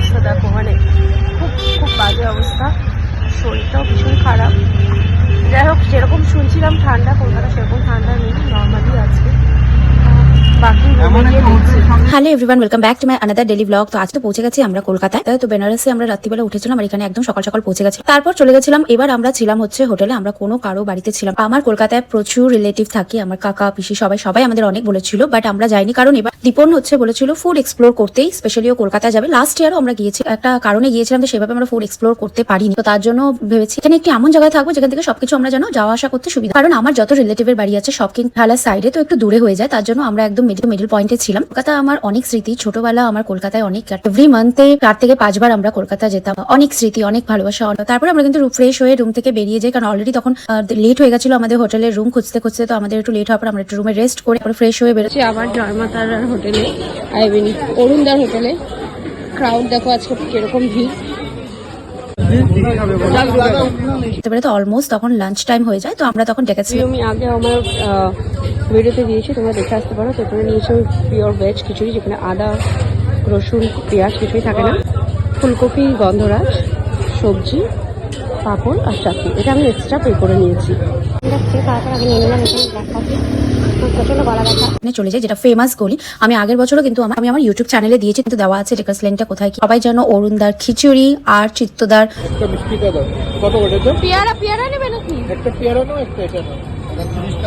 অবস্থা দেখো, মানে খুব খুব বাজে অবস্থা, শরীরটাও ভীষণ খারাপ। যাই হোক, যেরকম শুনছিলাম ঠান্ডা, কলকাতা সেরকম ঠান্ডা নেই, নর্মালি আছে। বাকি hello everyone, welcome back to my another daily blog. তো আজ তো পৌঁছে গেছি আমরা কলকাতায়। তো বেনারসে আমরা রাত্রিবেলা উঠেছিলাম আর এখানে একদম সকাল সকাল পৌঁছে গেছি। তারপর চলে গেছিলাম, এবার আমরা ছিলাম হচ্ছে হোটেলে, আমরা কোনো কারো বাড়িতে ছিলাম। আমার কলকাতায় প্রচুর রিলেটিভ থাকে, আমার কাকা পিসি সবাই আমাদের অনেক বলেছিল, বাট আমরা যাইনি, কারণ এবার দীপন হচ্ছে বলেছিল ফুড এক্সপ্লোর করতেই, স্পেশালি ও কলকাতায় যাবে। লাস্ট ইয়ারও আমরা গিয়েছি, একটা কারণে গিয়েছিলাম, তো সেভাবে আমরা ফুড এক্সপ্লোর করতে পারিনি। তো তার জন্য ভেবেছি এখানে একটি এমন জায়গায় থাকবো যেখান থেকে সবকিছু আমরা যেন যাওয়া আসা করতে সুবিধা, কারণ আমার যত রিলেটিভের বাড়ি আছে সব কিন্তু ঢালার সাইডে, তো একটু দূরে হয়ে যায়, তার জন্য আমরা একদম মিডল পয়েন্টে ছিলাম। কলকাতা আমার অনেক স্মৃতি, ছোটবেলা আমার কলকাতায় অনেক, এভরি মান্থে 4 থেকে 5 বার আমরা কলকাতা যেতাম, অনেক স্মৃতি, অনেক ভালোবাসা। তারপরে আমরা কিন্তু ফ্রেশ হয়ে রুম থেকে বেরিয়ে যাই, কারণ অলরেডি তখন লেট হয়ে গেছিল আমাদের হোটেলের রুম খুঁজতে, তো আমাদের একটু লেট হওয়ার পর আমরা একটু রুমে রেস্ট করে ফ্রেশ হয়ে বেরোচ্ছি আবার জয়মাতার হোটেলে, অরুণদার হোটেলে। ক্রাউড দেখো আজকে কিরকম ভিড়। তো অলমোস্ট তখন লাঞ্চ টাইম হয়ে যায়, তো আমরা তখন ডেকেছি। আমি আগে আমার ভিডিওতে দিয়েছি, তোমরা দেখে আসতে পারো। তো এখানে নিয়েছি পিওর ভেজ খিচুড়ি, যেখানে আদা রসুন পেঁয়াজ কিছুই থাকে না, ফুলকপি গন্ধরাজ, সবজি, পাঁপড় আর চাটনি। এটা আমি এক্সট্রা পে করে নিয়েছি। তারপর আগে নিয়ে নিলাম এখানে ব্ল্যাক কফি। প্রচন্ড গলা ব্যথা চলে যায়, যেটা ফেমাস গলি। আমি আগের বছরও কিন্তু আমি আমার ইউটিউব চ্যানেলে দিয়েছি, কিন্তু দেওয়া আছে রেকার্স লিংকটা কোথায় কি। সবাই যেন অরুণদার খিচুড়ি আর চিত্তদার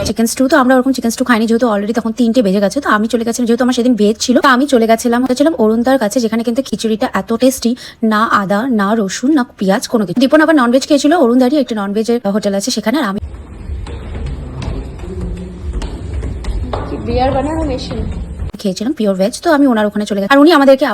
চিকেন স্টু। তো আমরা ওরকম চিকেন স্টু খাইনি, যেহেতু অলরেডি তখন 3টে বেজে গেছে। তো আমি চলে গেছিলাম, যেহেতু আমার সেদিন ভেজ ছিল, তো আমি চলে গেছিলাম অরুণদার কাছে, যেখানে কিন্তু খিচুড়িটা এত টেস্টি, না আদা না রসুন না পেঁয়াজ কোনো কিছু। দীপন আবার ননভেজ খেয়েছিল, অরুণদারই একটা ননভেজের হোটেল আছে সেখানে, আর আমি বিয়ার বানানো মেশিন খেয়েছিলাম পিওর ভেজ। তো আমি ওনার ওখানে চলে গেছি, আর উনি আমাদেরকে